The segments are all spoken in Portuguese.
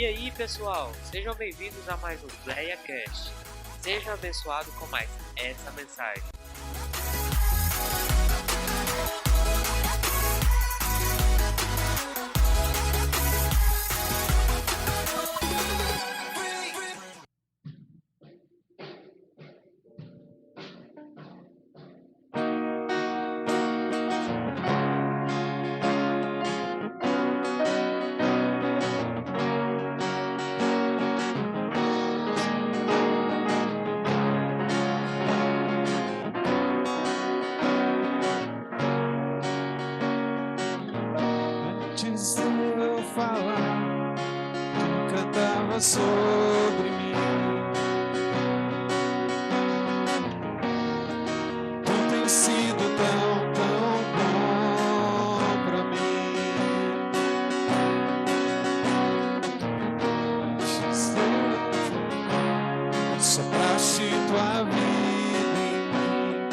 aí, pessoal, sejam bem-vindos a mais um PlayaCast. Seja abençoado com mais essa mensagem. Antes de eu falar, tu cantava sobre mim. Tu tens sido tão, tão bom pra mim. Antes de eu falar, sopraste tua vida em mim.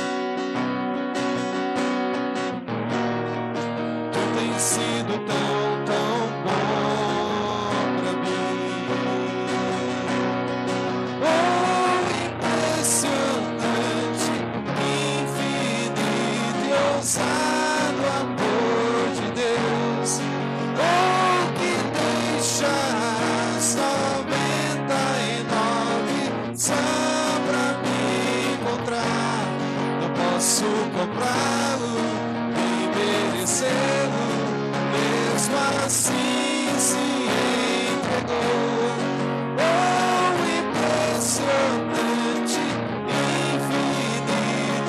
Tu tens sido tão, tão bom pra mim. Oh, impressionante, infinito e ousado amor de Deus. Oh, que deixas 99 só pra me encontrar. Não posso comprá-lo nem merecê-lo, mesmo assim se entregou. Oh, impressionante, infinito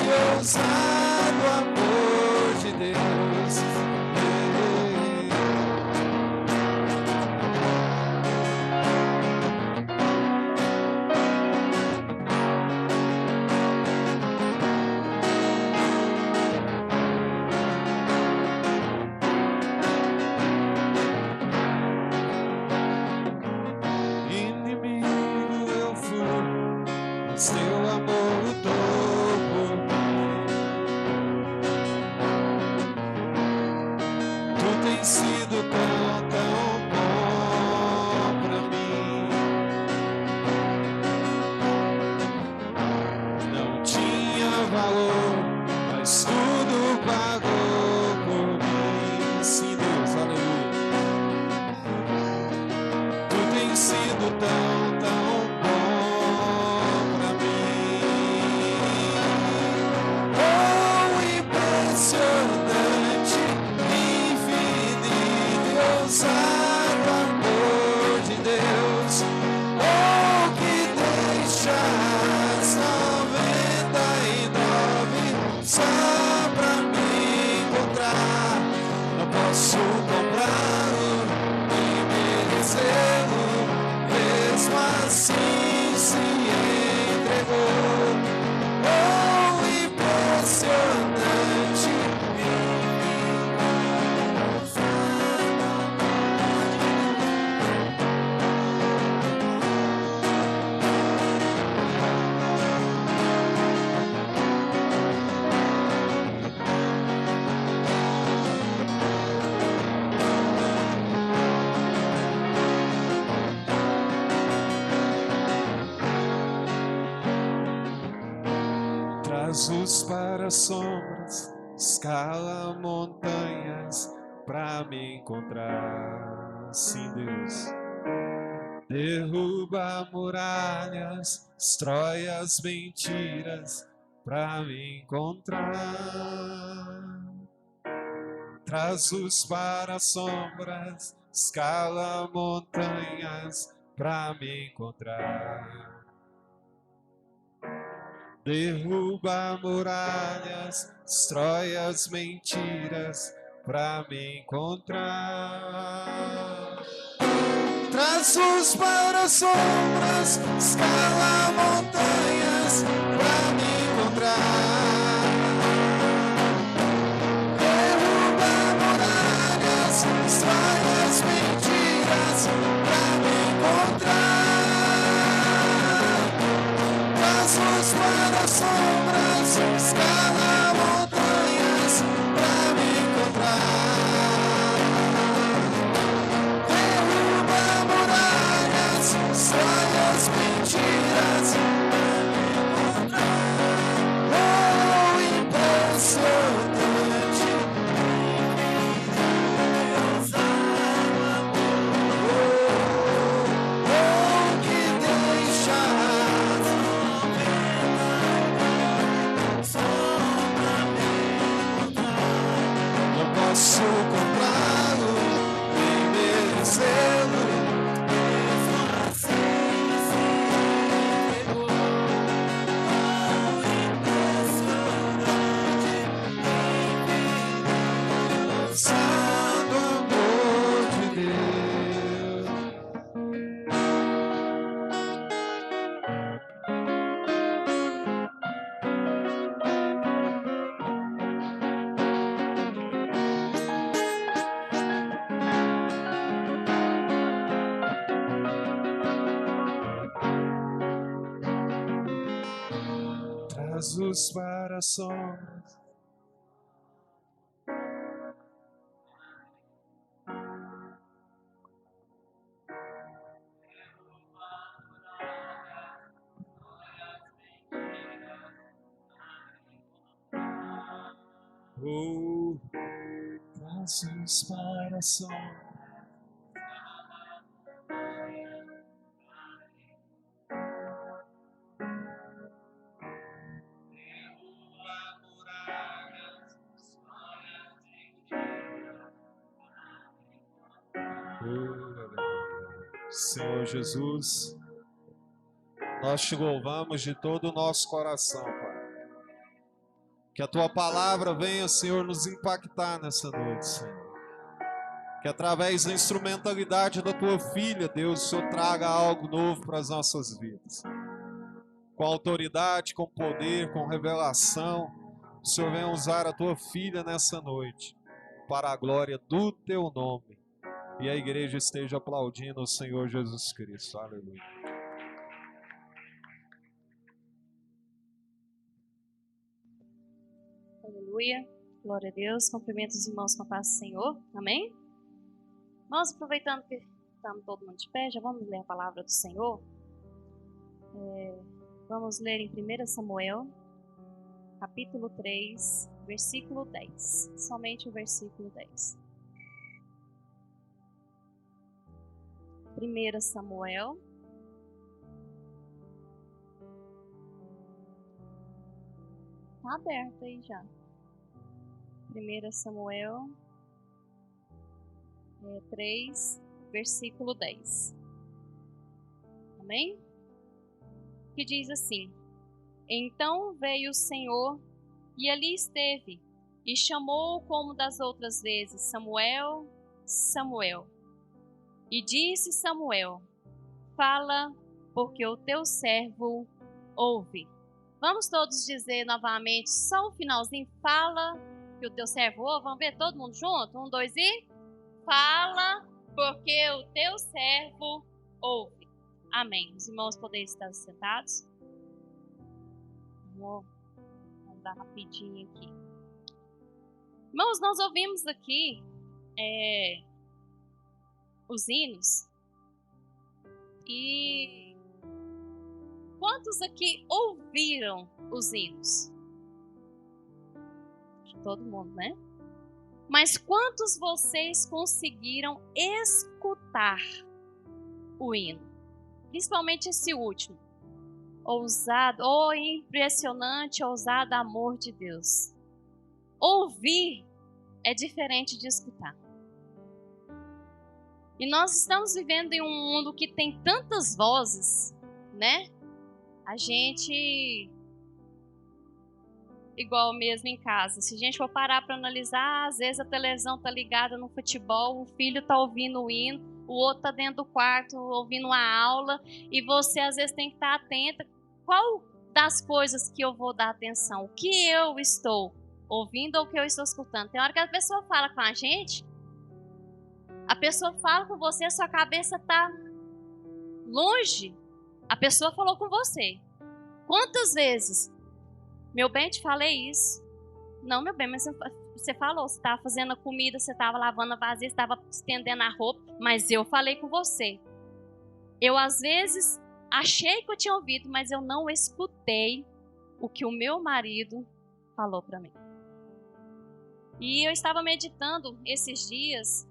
e ousado amor de Deus. Inimigo eu fui, mas teu amor lutou por mim. Tu tens sido tão, tão bom pra mim. Não tinha valor, mas tudo pagou por mim. Sim, Deus, aleluia. Tu tens sido tão, tão bom pra mim. Oh, impressionante, infinito e ousado amor de Deus. Oh, que deixas 99 só pra me encontrar. Não posso comprá-lo nem merecê-lo, mesmo assim se entregou. Oh, impressionante, traz luz para sombras, escala montanhas pra me encontrar. Sim, Deus. Derruba muralhas, destrói as mentiras pra me encontrar. Traz luz para sombras, escala montanhas pra me encontrar. Derruba muralhas, destrói as mentiras pra me encontrar. Traz luz para as sombras, escala montanhas pra me encontrar. Derruba muralhas, destrói as mentiras pra me encontrar. Traz luz para as sombras, escala montanhas pra me encontrar. Derruba muralhas, Jesus para sombras. Oh, Jesus para sombras. Senhor Jesus, nós te louvamos de todo o nosso coração, Pai. Que a Tua palavra venha, Senhor, nos impactar nessa noite, Senhor. Que através da instrumentalidade da Tua filha, Deus, o Senhor traga algo novo para as nossas vidas. Com autoridade, com poder, com revelação, o Senhor venha usar a Tua filha nessa noite, para a glória do Teu nome. E a igreja esteja aplaudindo o Senhor Jesus Cristo. Aleluia. Aleluia. Glória a Deus. Cumprimento os irmãos com a paz do Senhor. Amém? Nós, aproveitando que estamos todo mundo de pé, já vamos ler a palavra do Senhor. Vamos ler em 1 Samuel, capítulo 3, versículo 10. Somente o versículo 10. 1 Samuel, está aberto aí já. 1 Samuel 3, versículo 10. Amém? Que diz assim: Então veio o Senhor e ali esteve, e chamou como das outras vezes: Samuel, Samuel. E disse Samuel: Fala, porque o teu servo ouve. Vamos todos dizer novamente, só o finalzinho: Fala, que o teu servo ouve. Vamos ver todo mundo junto? 1, 2 e... Fala, porque o teu servo ouve. Amém. Os irmãos podem estar sentados. Vamos andar rapidinho aqui. Irmãos, nós ouvimos aqui os hinos. E quantos aqui ouviram os hinos? Todo mundo, né? Mas quantos vocês conseguiram escutar o hino? Principalmente esse último. Ousado, impressionante, ousado amor de Deus. Ouvir é diferente de escutar. E nós estamos vivendo em um mundo que tem tantas vozes, né? A gente, igual mesmo em casa, se a gente for parar para analisar, às vezes a televisão tá ligada no futebol, o filho tá ouvindo o hino, o outro tá dentro do quarto ouvindo a aula, e você às vezes tem que estar atenta. Qual das coisas que eu vou dar atenção? O que eu estou ouvindo ou o que eu estou escutando? Tem hora que a pessoa fala com a gente, a pessoa fala com você, a sua cabeça tá longe. A pessoa falou com você. Quantas vezes? Meu bem, te falei isso. Não, meu bem, mas você falou, você estava fazendo a comida, você estava lavando a vasilha, você estava estendendo a roupa, mas eu falei com você. Eu, às vezes, achei que eu tinha ouvido, mas eu não escutei o que o meu marido falou para mim. E eu estava meditando esses dias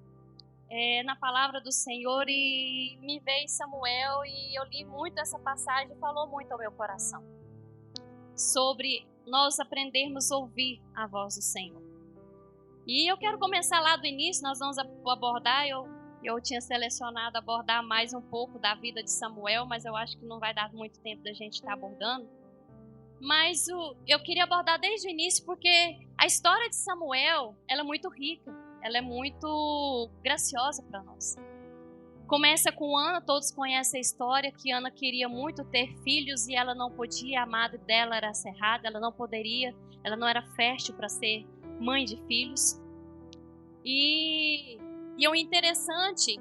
na palavra do Senhor e me veio Samuel e eu li muito essa passagem e falou muito ao meu coração. Sobre nós aprendermos a ouvir a voz do Senhor. E eu quero começar lá do início, nós vamos abordar, eu tinha selecionado abordar mais um pouco da vida de Samuel, mas eu acho que não vai dar muito tempo da gente estar abordando. Mas eu queria abordar desde o início porque a história de Samuel, ela é muito rica, ela é muito graciosa para nós. Começa com Ana, todos conhecem a história, que Ana queria muito ter filhos e ela não podia, a madre dela era cerrada, ela não poderia, ela não era fértil para ser mãe de filhos. E o interessante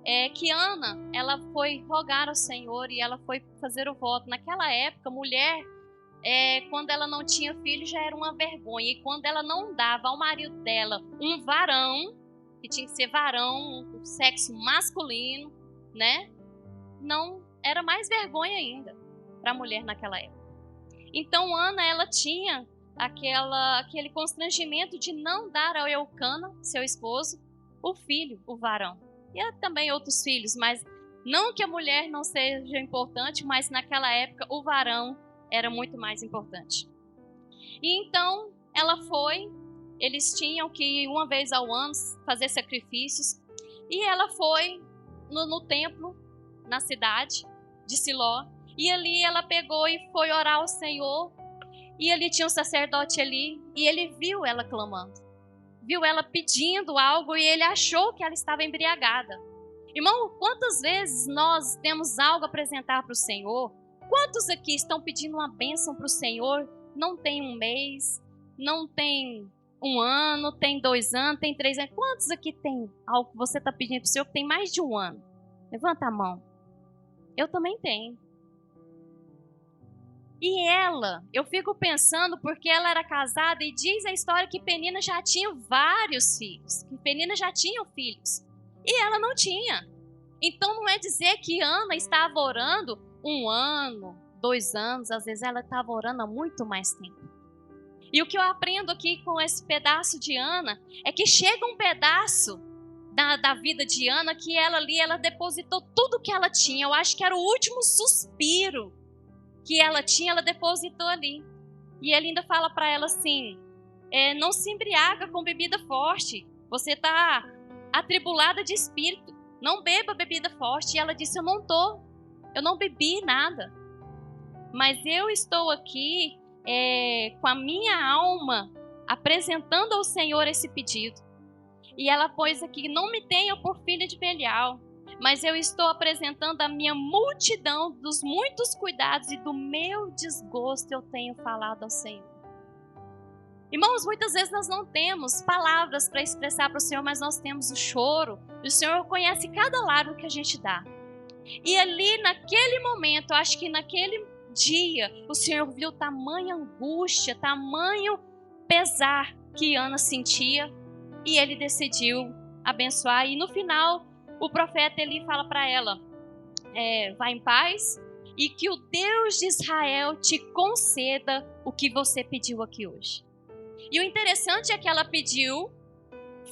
é que Ana, ela foi rogar ao Senhor e ela foi fazer o voto. Naquela época, mulher quando ela não tinha filho, já era uma vergonha. E quando ela não dava ao marido dela um varão, que tinha que ser varão, um sexo masculino, né? Não, era mais vergonha ainda para a mulher naquela época. Então Ana, ela tinha aquele constrangimento de não dar ao Eucana, seu esposo, o filho, o varão. E também outros filhos, mas não que a mulher não seja importante, mas naquela época o varão era muito mais importante. E então ela foi, eles tinham que ir uma vez ao ano fazer sacrifícios, e ela foi no templo, na cidade de Siló, e ali ela pegou e foi orar ao Senhor, e ali tinha um sacerdote ali, e ele viu ela clamando, viu ela pedindo algo, e ele achou que ela estava embriagada. Irmão, quantas vezes nós temos algo a apresentar para o Senhor? Quantos aqui estão pedindo uma bênção para o Senhor? Não tem um mês, não tem um ano, tem 2 anos, tem 3 anos. Quantos aqui tem algo que você está pedindo para o Senhor que tem mais de 1 ano? Levanta a mão. Eu também tenho. E ela, eu fico pensando, porque ela era casada, e diz a história que Penina já tinha vários filhos. Que Penina já tinha filhos. E ela não tinha. Então não é dizer que Ana estava orando 1 ano, 2 anos. Às vezes ela estava orando há muito mais tempo. E o que eu aprendo aqui com esse pedaço de Ana é que chega um pedaço da vida de Ana que ela ali, ela depositou tudo que ela tinha. Eu acho que era o último suspiro que ela tinha, ela depositou ali. E ele ainda fala para ela assim, não se embriaga com bebida forte. Você está atribulada de espírito. Não beba bebida forte. E ela disse, eu não bebi nada. Mas eu estou aqui com a minha alma apresentando ao Senhor esse pedido. E ela pôs aqui, não me tenha por filha de Belial, mas eu estou apresentando a minha multidão dos muitos cuidados e do meu desgosto eu tenho falado ao Senhor. Irmãos, muitas vezes nós não temos palavras para expressar para o Senhor, mas nós temos o choro. E o Senhor conhece cada lágrima que a gente dá. E ali, naquele momento, eu acho que naquele dia, o Senhor viu tamanha angústia, tamanho pesar que Ana sentia. E ele decidiu abençoar. E no final, o profeta Eli fala para ela, vá em paz e que o Deus de Israel te conceda o que você pediu aqui hoje. E o interessante é que ela pediu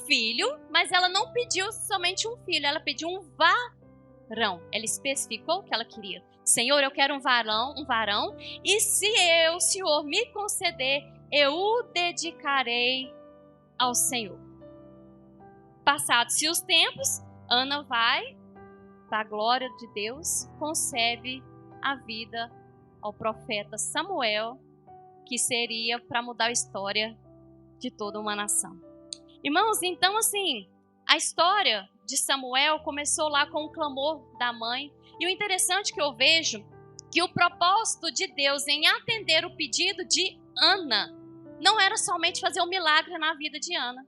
filho, mas ela não pediu somente um filho, ela pediu um varão. Ela especificou o que ela queria. Senhor, eu quero um varão, e se o Senhor me conceder, eu o dedicarei ao Senhor. Passados-se os tempos, Ana vai, para a glória de Deus, concebe a vida ao profeta Samuel, que seria para mudar a história de toda uma nação. Irmãos, então assim, a história de Samuel começou lá com o clamor da mãe. E o interessante que eu vejo, que o propósito de Deus em atender o pedido de Ana, não era somente fazer um milagre na vida de Ana.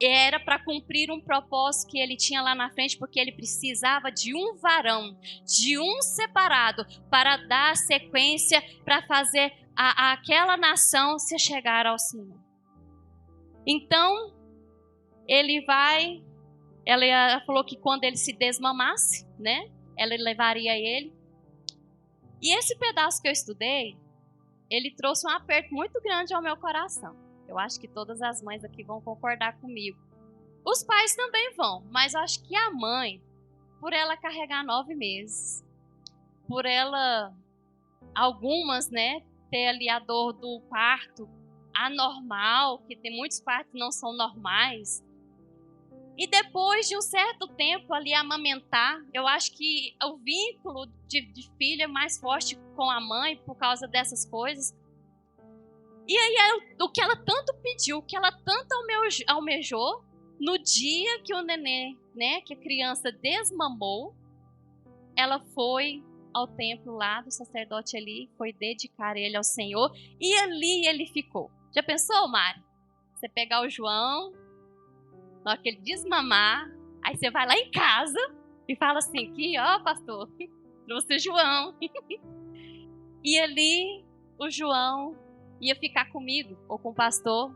Era para cumprir um propósito que ele tinha lá na frente, porque ele precisava de um varão, de um separado, para dar sequência, para fazer aquela nação se chegar ao Senhor. Então, ele vai, ela falou que quando ele se desmamasse, né, ela levaria ele. E esse pedaço que eu estudei, ele trouxe um aperto muito grande ao meu coração. Eu acho que todas as mães aqui vão concordar comigo. Os pais também vão, mas eu acho que a mãe, por ela carregar 9 meses, por ela, algumas, né, ter ali a dor do parto anormal, que tem muitos partos que não são normais, e depois de um certo tempo ali amamentar, eu acho que o vínculo de filho é mais forte com a mãe por causa dessas coisas. E aí, o que ela tanto pediu, o que ela tanto almejou, no dia que o neném, né, que a criança desmamou, ela foi ao templo lá do sacerdote ali, foi dedicar ele ao Senhor, e ali ele ficou. Já pensou, Mari? Você pegar o João, na hora que ele desmamar, aí você vai lá em casa e fala assim, aqui, ó, pastor, trouxe o João. E ali o João ia ficar comigo ou com o pastor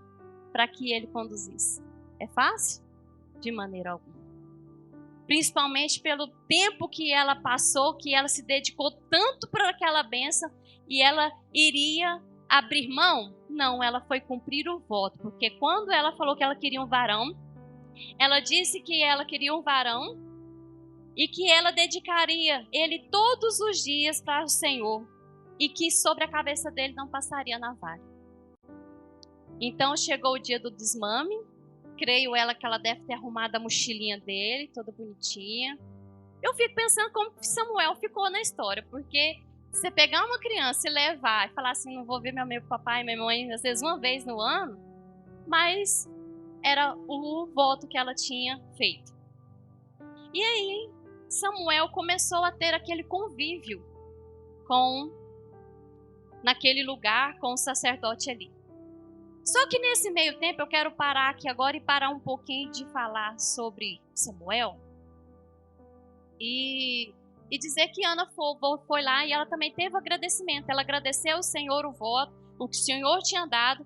para que ele conduzisse. É fácil? De maneira alguma. Principalmente pelo tempo que ela passou, que ela se dedicou tanto para aquela bênção e ela iria abrir mão? Não, ela foi cumprir o voto, porque quando ela falou que ela queria um varão, ela disse que ela queria um varão e que ela dedicaria ele todos os dias para o Senhor e que sobre a cabeça dele não passaria navalha. Então chegou o dia do desmame. Creio ela que ela deve ter arrumado a mochilinha dele, toda bonitinha. Eu fico pensando como Samuel ficou na história, porque você pegar uma criança e levar e falar assim, não vou ver meu papai e minha mãe, às vezes uma vez no ano, mas era o voto que ela tinha feito. E aí, Samuel começou a ter aquele convívio naquele lugar com o sacerdote ali. Só que nesse meio tempo eu quero parar aqui agora e parar um pouquinho de falar sobre Samuel e dizer que Ana foi lá e ela também teve agradecimento. Ela agradeceu ao Senhor o voto, o que o Senhor tinha dado,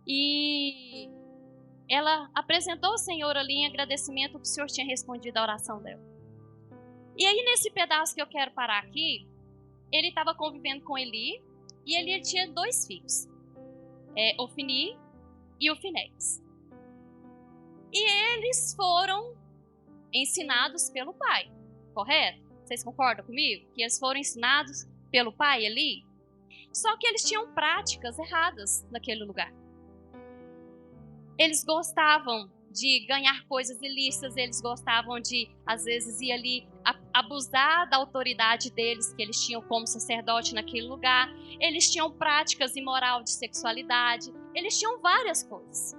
e ela apresentou ao Senhor ali em agradecimento o que o Senhor tinha respondido à oração dela. E aí nesse pedaço que eu quero parar aqui, ele estava convivendo com Eli e ele tinha 2 filhos. Ofni e o Finéias. E eles foram ensinados pelo pai, correto? Vocês concordam comigo? Que eles foram ensinados pelo pai ali? Só que eles tinham práticas erradas naquele lugar. Eles gostavam de ganhar coisas ilícitas, eles gostavam de, às vezes, ir ali abusar da autoridade deles, que eles tinham como sacerdote naquele lugar. Eles tinham práticas imorais de sexualidade, eles tinham várias coisas.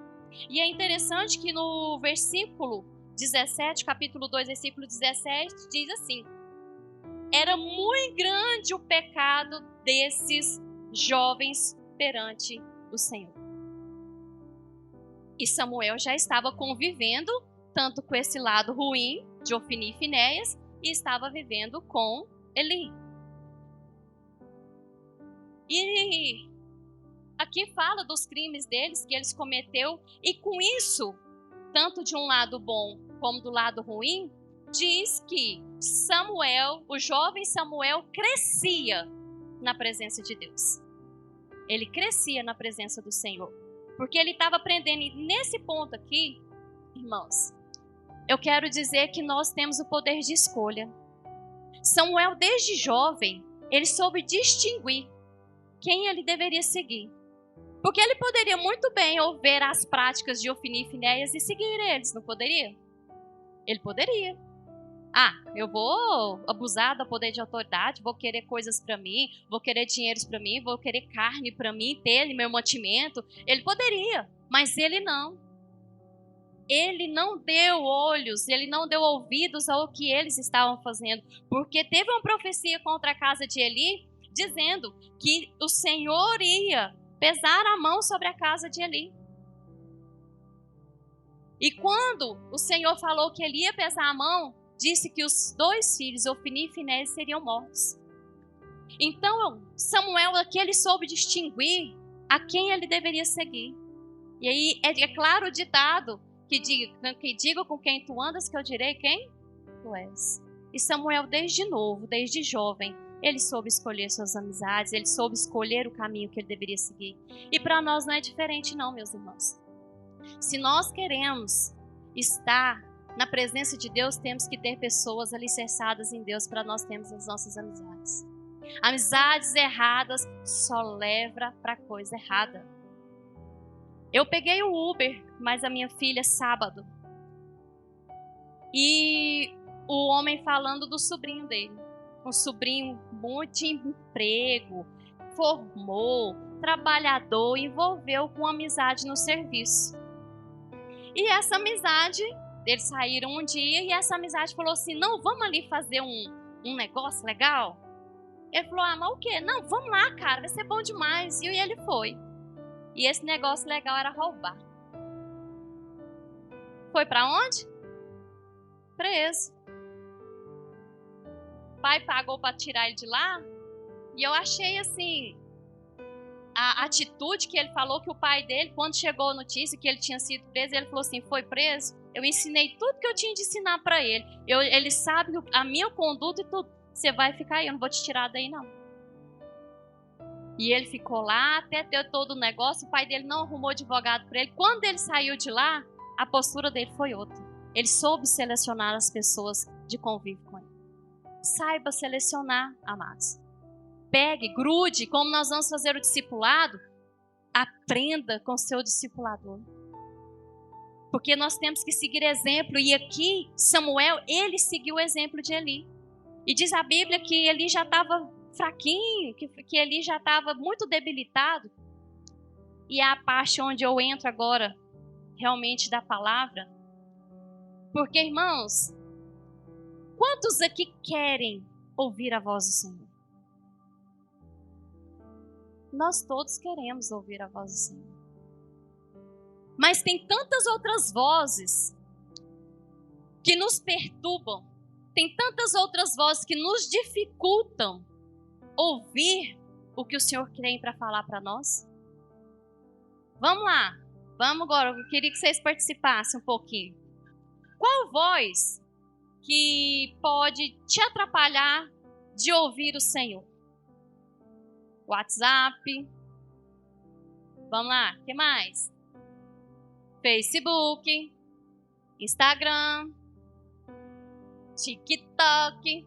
E é interessante que no versículo 17, capítulo 2, versículo 17, diz assim: era muito grande o pecado desses jovens perante o Senhor. E Samuel já estava convivendo tanto com esse lado ruim de Ofni e Finéias e estava vivendo com Eli. E aqui fala dos crimes deles que eles cometeu, e com isso, tanto de um lado bom como do lado ruim, diz que Samuel, o jovem Samuel, crescia na presença de Deus. Ele crescia na presença do Senhor. Porque ele estava aprendendo. E nesse ponto aqui, irmãos, eu quero dizer que nós temos o poder de escolha. Samuel, desde jovem, ele soube distinguir quem ele deveria seguir. Porque ele poderia muito bem ouvir as práticas de Ofni e Finéias e seguir eles, não poderia? Ele poderia. Eu vou abusar do poder de autoridade, vou querer coisas para mim, vou querer dinheiros para mim, vou querer carne para mim, ter meu mantimento. Ele poderia, mas ele não. Ele não deu olhos, ele não deu ouvidos ao que eles estavam fazendo, porque teve uma profecia contra a casa de Eli, dizendo que o Senhor ia pesar a mão sobre a casa de Eli. E quando o Senhor falou que ele ia pesar a mão, disse que os 2 filhos, Ofni e Finéias, seriam mortos. Então, Samuel aqui, ele soube distinguir a quem ele deveria seguir. E aí, é claro o ditado que diga com quem tu andas, que eu direi quem tu és. E Samuel, desde novo, desde jovem, ele soube escolher suas amizades, ele soube escolher o caminho que ele deveria seguir. E para nós não é diferente não, meus irmãos. Se nós queremos estar na presença de Deus, temos que ter pessoas alicerçadas em Deus para nós termos as nossas amizades. Amizades erradas só levam para coisa errada. Eu peguei o Uber, mas a minha filha sábado. E o homem falando do sobrinho dele. Um sobrinho muito emprego, formou, trabalhador, envolveu com amizade no serviço. E essa amizade, eles saíram um dia e essa amizade falou assim, não, vamos ali fazer um negócio legal? Ele falou, mas o quê? Não, vamos lá, cara, vai ser bom demais. E ele foi. E esse negócio legal era roubar. Foi para onde? Preso. O pai pagou para tirar ele de lá. E eu achei assim, a atitude que ele falou que o pai dele, quando chegou a notícia que ele tinha sido preso, ele falou assim, foi preso? Eu ensinei tudo que eu tinha de ensinar para ele. Ele sabe a minha conduta e tudo. Você vai ficar aí, eu não vou te tirar daí não. E ele ficou lá até ter todo o negócio. O pai dele não arrumou advogado para ele. Quando ele saiu de lá, a postura dele foi outra. Ele soube selecionar as pessoas de convívio com ele. Saiba selecionar, amados. Pegue, grude, como nós vamos fazer o discipulado, aprenda com o seu discipulador. Porque nós temos que seguir exemplo. E aqui, Samuel, ele seguiu o exemplo de Eli. E diz a Bíblia que Eli já estava fraquinho, que Eli já estava muito debilitado. E é a parte onde eu entro agora, realmente, da palavra. Porque, irmãos, quantos aqui querem ouvir a voz do Senhor? Nós todos queremos ouvir a voz do Senhor. Mas tem tantas outras vozes que nos perturbam. Tem tantas outras vozes que nos dificultam ouvir o que o Senhor tem para falar para nós. Vamos lá. Vamos agora. Eu queria que vocês participassem um pouquinho. Qual voz que pode te atrapalhar de ouvir o Senhor? WhatsApp. Vamos lá. O que mais? Facebook. Instagram. TikTok.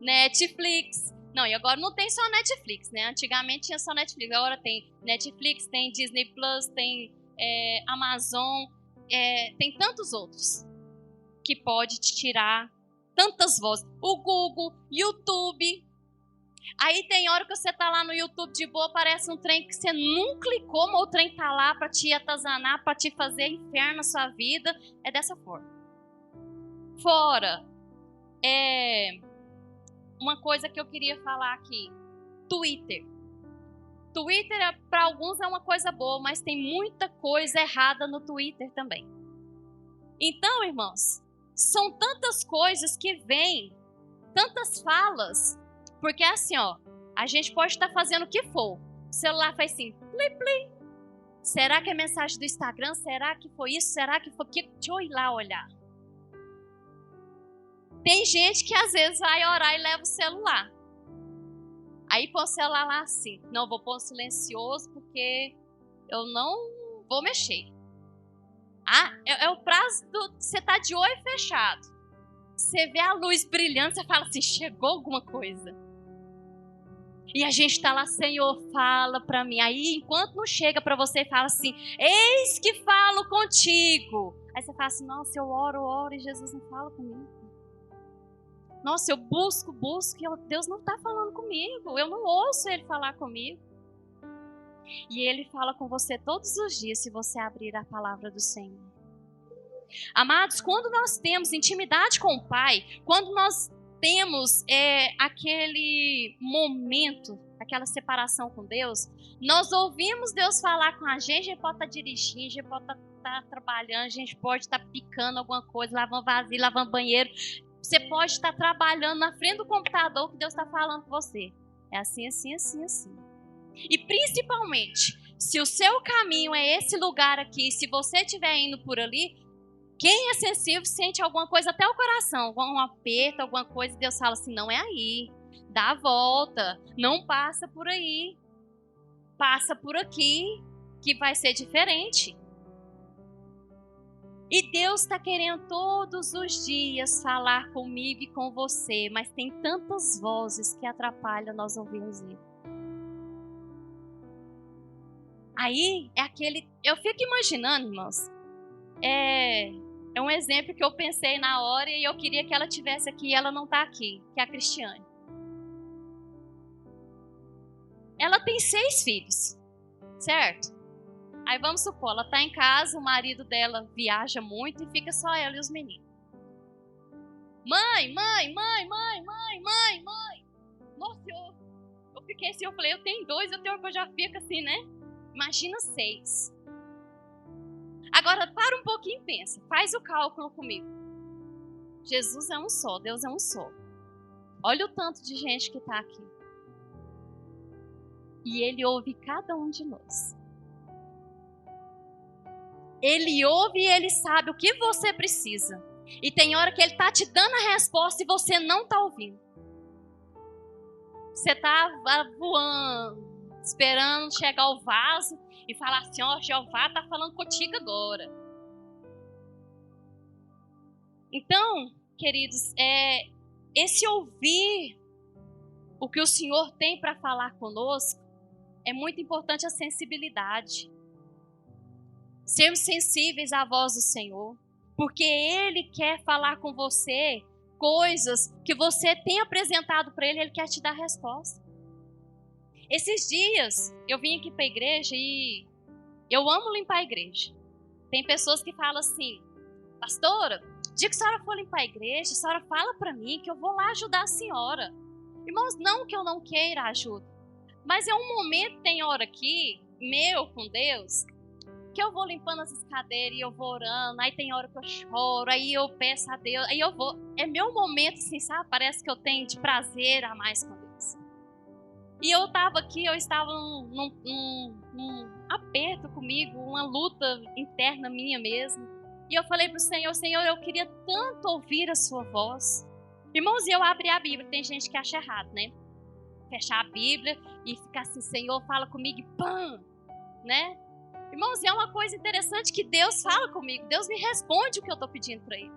Netflix. Não, e agora não tem só Netflix, né? Antigamente tinha só Netflix. Agora tem Netflix, tem Disney Plus, tem Amazon. Tem tantos outros que pode te tirar tantas vozes. O Google, YouTube. Aí tem hora que você tá lá no YouTube de boa, aparece um trem que você não clicou, mas o trem tá lá para te atazanar, para te fazer inferno na sua vida. É dessa forma. Fora, uma coisa que eu queria falar aqui. Twitter. Twitter, para alguns, é uma coisa boa, mas tem muita coisa errada no Twitter também. Então, irmãos, são tantas coisas que vêm, tantas falas, porque assim, ó, a gente pode estar fazendo o que for. O celular faz assim, plim, plim. Será que é mensagem do Instagram? Será que foi isso? Será que foi aquilo? Deixa eu ir lá olhar. Tem gente que às vezes vai orar e leva o celular. Aí põe o celular lá assim. Não, vou pôr silencioso porque eu não vou mexer. É o prazo do... Você tá de olho fechado. Você vê a luz brilhando, você fala assim, chegou alguma coisa. E a gente tá lá, Senhor, fala pra mim. Aí, enquanto não chega pra você, fala assim, eis que falo contigo. Aí você fala assim, nossa, eu oro e Jesus não fala comigo. Nossa, eu busco e Deus não está falando comigo. Eu não ouço Ele falar comigo. E Ele fala com você todos os dias se você abrir a palavra do Senhor. Amados, quando nós temos intimidade com o Pai, quando nós temos aquele momento, aquela separação com Deus, nós ouvimos Deus falar com a gente pode estar dirigindo, a gente pode estar trabalhando, a gente pode estar picando alguma coisa, lavando vasilha, lavando banheiro. Você pode estar trabalhando na frente do computador que Deus está falando com você. É assim, assim, assim, assim. E principalmente, se o seu caminho é esse lugar aqui, se você estiver indo por ali, quem é sensível sente alguma coisa até o coração, um aperto, alguma coisa, e Deus fala assim, não é aí, dá a volta, não passa por aí, passa por aqui, que vai ser diferente. E Deus está querendo todos os dias falar comigo e com você, mas tem tantas vozes que atrapalham nós ouvirmos Ele. Aí é aquele, eu fico imaginando, irmãos, é um exemplo que eu pensei na hora e eu queria que ela tivesse aqui e ela não está aqui, que é a Cristiane. Ela tem 6 filhos, certo? Aí vamos supor, ela está em casa, o marido dela viaja muito e fica só ela e os meninos. Mãe. Nossa, eu fiquei assim, eu falei, eu tenho 2, eu já fico assim, né? Imagina 6. Agora, para um pouquinho e pensa. Faz o cálculo comigo. Jesus é um só, Deus é um só. Olha o tanto de gente que está aqui. E Ele ouve cada um de nós. Ele ouve e Ele sabe o que você precisa. E tem hora que Ele está te dando a resposta e você não está ouvindo. Você está voando, esperando chegar o vaso e falar assim, ó, Jeová está falando contigo agora. Então, queridos, esse ouvir o que o Senhor tem para falar conosco, é muito importante a sensibilidade. Sermos sensíveis à voz do Senhor, porque Ele quer falar com você coisas que você tem apresentado para Ele, Ele quer te dar resposta. Esses dias, eu vim aqui para a igreja e eu amo limpar a igreja. Tem pessoas que falam assim, pastora, dia que a senhora for limpar a igreja, a senhora fala para mim que eu vou lá ajudar a senhora. Irmãos, não que eu não queira ajuda, mas é um momento, tem hora aqui, meu com Deus, que eu vou limpando essas cadeiras e eu vou orando, aí tem hora que eu choro, aí eu peço a Deus, aí eu vou, é meu momento assim, sabe, parece que eu tenho de prazer a mais com Deus. E eu estava aqui, eu estava num aperto comigo, uma luta interna minha mesmo, e eu falei para o Senhor, Senhor, eu queria tanto ouvir a sua voz. Irmãos, eu abri a Bíblia, tem gente que acha errado, né? Fechar a Bíblia e ficar assim, Senhor, fala comigo e pã, né? Irmãos, é uma coisa interessante que Deus fala comigo, Deus me responde o que eu estou pedindo para Ele.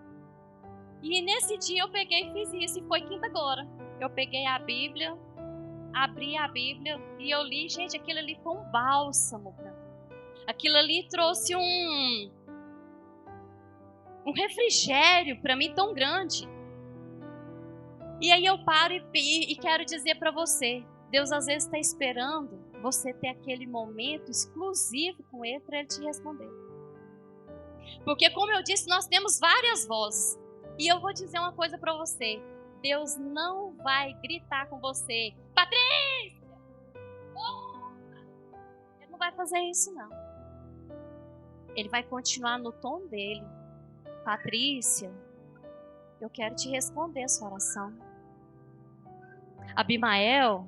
E nesse dia eu peguei e fiz isso, e foi quinta agora. Eu peguei a Bíblia, abri a Bíblia e eu li, gente, aquilo ali foi um bálsamo para mim. Aquilo ali trouxe um refrigério para mim tão grande. E aí eu paro e quero dizer para você, Deus às vezes está esperando você ter aquele momento exclusivo com Ele para Ele te responder. Porque como eu disse, nós temos várias vozes. E eu vou dizer uma coisa para você, Deus não vai gritar com você, Patrícia! Ele não vai fazer isso não. Ele vai continuar no tom dele. Patrícia, eu quero te responder a sua oração. Abimael,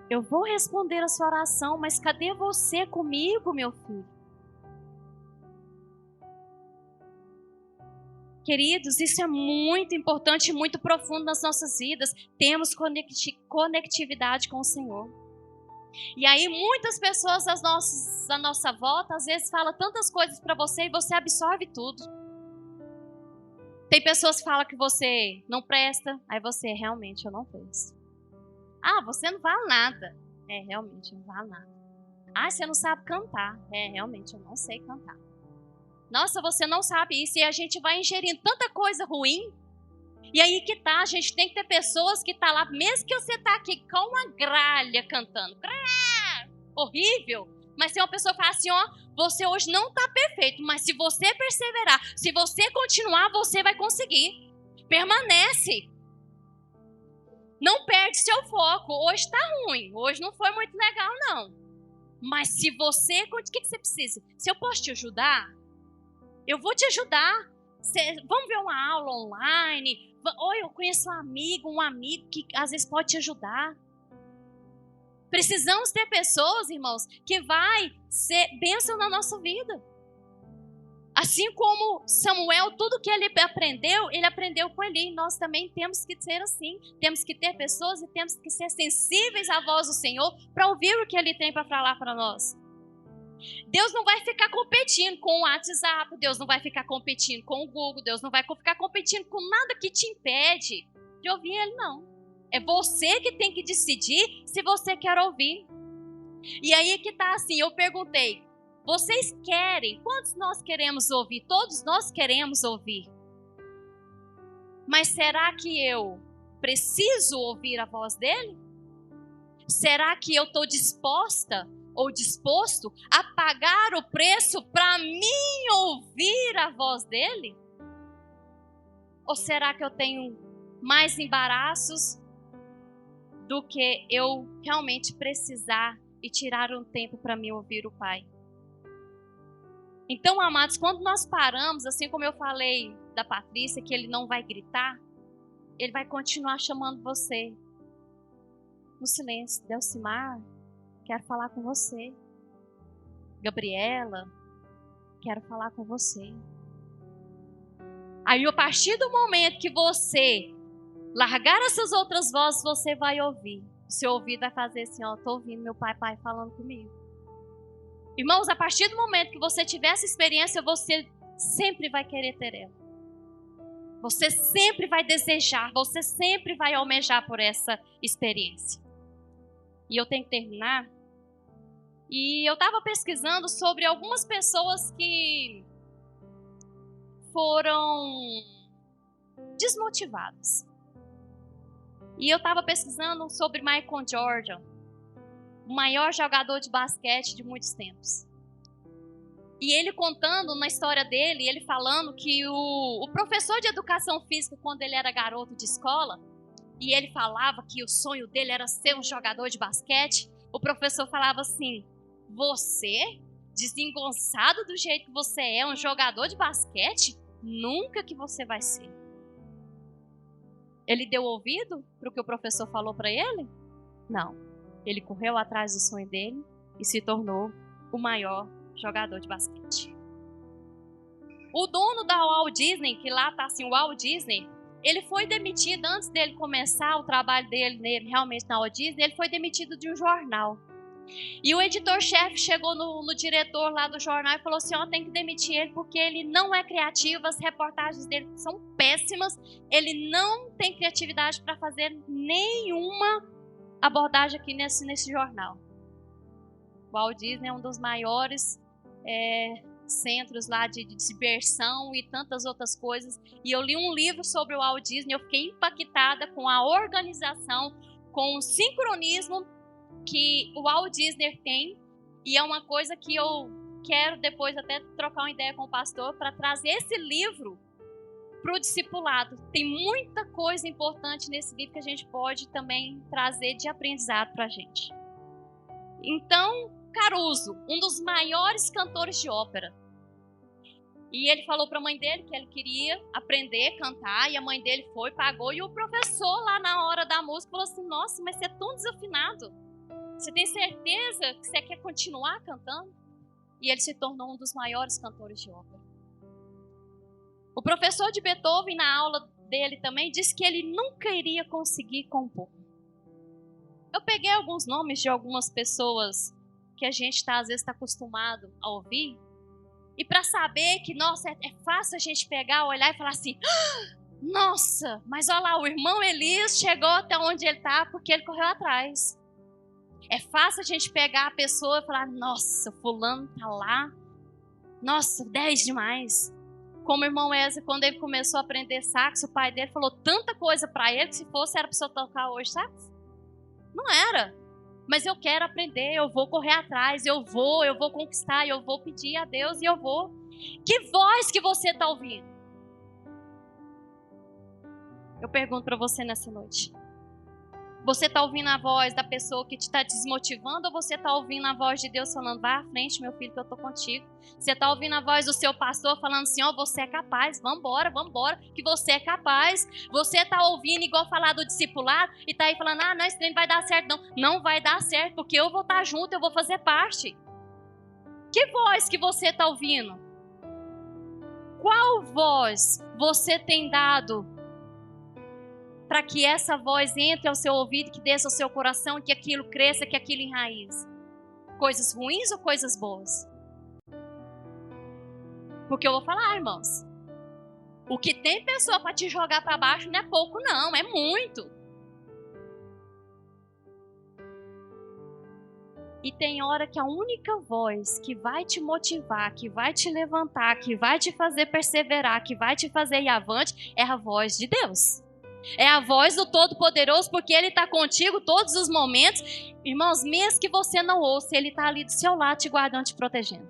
eu vou responder a sua oração, mas cadê você comigo, meu filho? Queridos, isso é muito importante e muito profundo nas nossas vidas. Temos conectividade com o Senhor. E aí muitas pessoas da nossa volta, às vezes falam tantas coisas para você e você absorve tudo. Tem pessoas que falam que você não presta, aí você, realmente, eu não presto. Ah, você não vale nada. Realmente, eu não vale nada. Ah, você não sabe cantar. Realmente, eu não sei cantar. Nossa, você não sabe isso. E a gente vai ingerindo tanta coisa ruim. E aí que tá, a gente tem que ter pessoas que tá lá, mesmo que você tá aqui com uma gralha cantando. Horrível. Mas tem uma pessoa que fala assim, ó, você hoje não tá perfeito, mas se você perseverar, se você continuar, você vai conseguir. Permanece. Não perde seu foco. Hoje tá ruim, hoje não foi muito legal não. Mas se você, o que você precisa? Se eu posso te ajudar, eu vou te ajudar. Vamos ver uma aula online. Ou eu conheço um amigo que às vezes pode te ajudar. Precisamos ter pessoas, irmãos, que vai ser bênção na nossa vida. Assim como Samuel, tudo que ele aprendeu com Eli. Nós também temos que ser assim. Temos que ter pessoas e temos que ser sensíveis à voz do Senhor para ouvir o que Ele tem para falar para nós. Deus não vai ficar competindo com o WhatsApp, Deus não vai ficar competindo com o Google, Deus não vai ficar competindo com nada que te impede de ouvir Ele, não. É você que tem que decidir se você quer ouvir. E aí que tá assim, eu perguntei, vocês querem? Quantos nós queremos ouvir? Todos nós queremos ouvir. Mas será que eu preciso ouvir a voz dele? Será que eu estou disposta ou disposto a pagar o preço para mim ouvir a voz dele? Ou será que eu tenho mais embaraços do que eu realmente precisar e tirar um tempo para mim ouvir o Pai? Então, amados, quando nós paramos, assim como eu falei da Patrícia, que ele não vai gritar, ele vai continuar chamando você no silêncio. Delcimar, quero falar com você. Gabriela, quero falar com você. Aí, a partir do momento que você largar essas outras vozes, você vai ouvir. O seu ouvido vai fazer assim, ó, tô ouvindo meu pai falando comigo. Irmãos, a partir do momento que você tiver essa experiência, você sempre vai querer ter ela. Você sempre vai desejar, você sempre vai almejar por essa experiência. E eu tenho que terminar. E eu estava pesquisando sobre algumas pessoas que foram desmotivadas. E eu estava pesquisando sobre Michael Jordan, o maior jogador de basquete de muitos tempos. E ele contando na história dele, ele falando que o professor de educação física, quando ele era garoto de escola, e ele falava que o sonho dele era ser um jogador de basquete, o professor falava assim: você, desengonçado do jeito que você é, um jogador de basquete? Nunca que você vai ser. Ele deu ouvido para o que o professor falou para ele? Não. Ele correu atrás do sonho dele e se tornou o maior jogador de basquete. O dono da Walt Disney, que lá está assim, o Walt Disney, ele foi demitido antes dele começar o trabalho dele realmente na Walt Disney, ele foi demitido de um jornal. E o editor-chefe chegou no diretor lá do jornal e falou assim, ó, tem que demitir ele porque ele não é criativo, as reportagens dele são péssimas, ele não tem criatividade para fazer nenhuma abordagem aqui nesse jornal. O Walt Disney é um dos maiores centros lá de diversão e tantas outras coisas. E eu li um livro sobre o Walt Disney, eu fiquei impactada com a organização, com o sincronismo que o Walt Disney tem. E é uma coisa que eu quero depois até trocar uma ideia com o pastor para trazer esse livro para o discipulado. Tem muita coisa importante nesse livro que a gente pode também trazer de aprendizado para a gente. Então, Caruso, um dos maiores cantores de ópera. E ele falou para a mãe dele que ele queria aprender a cantar, e a mãe dele foi, pagou, e o professor lá na hora da música falou assim, nossa, mas você é tão desafinado. Você tem certeza que você quer continuar cantando? E ele se tornou um dos maiores cantores de ópera. O professor de Beethoven, na aula dele também, disse que ele nunca iria conseguir compor. Eu peguei alguns nomes de algumas pessoas que a gente às vezes está acostumado a ouvir, e para saber que, nossa, é fácil a gente pegar, olhar e falar assim, nossa, mas olha lá, o irmão Elias chegou até onde ele está porque ele correu atrás. É fácil a gente pegar a pessoa e falar, nossa, fulano está lá, nossa, 10 demais. Como o irmão Ezra, quando ele começou a aprender sax, o pai dele falou tanta coisa para ele que se fosse era para você tocar hoje sax. Não era. Mas eu quero aprender, eu vou correr atrás, eu vou conquistar, eu vou pedir a Deus e eu vou. Que voz que você está ouvindo? Eu pergunto para você nessa noite. Você está ouvindo a voz da pessoa que te está desmotivando ou você está ouvindo a voz de Deus falando, vai à frente, meu filho, que eu estou contigo? Você está ouvindo a voz do seu pastor falando assim, ó, você é capaz, vambora, que você é capaz. Você está ouvindo igual falar do discipulado e está aí falando, não, isso não vai dar certo, não. Não vai dar certo, porque eu vou estar junto, eu vou fazer parte. Que voz que você está ouvindo? Qual voz você tem dado para que essa voz entre ao seu ouvido, que desça ao seu coração, que aquilo cresça, que aquilo enraize? Coisas ruins ou coisas boas? Porque eu vou falar, irmãos, o que tem pessoa para te jogar para baixo não é pouco não, é muito. E tem hora que a única voz que vai te motivar, que vai te levantar, que vai te fazer perseverar, que vai te fazer ir avante, é a voz de Deus. É a voz do Todo-Poderoso, porque Ele está contigo todos os momentos. Irmãos, mesmo que você não ouça, Ele está ali do seu lado te guardando, te protegendo.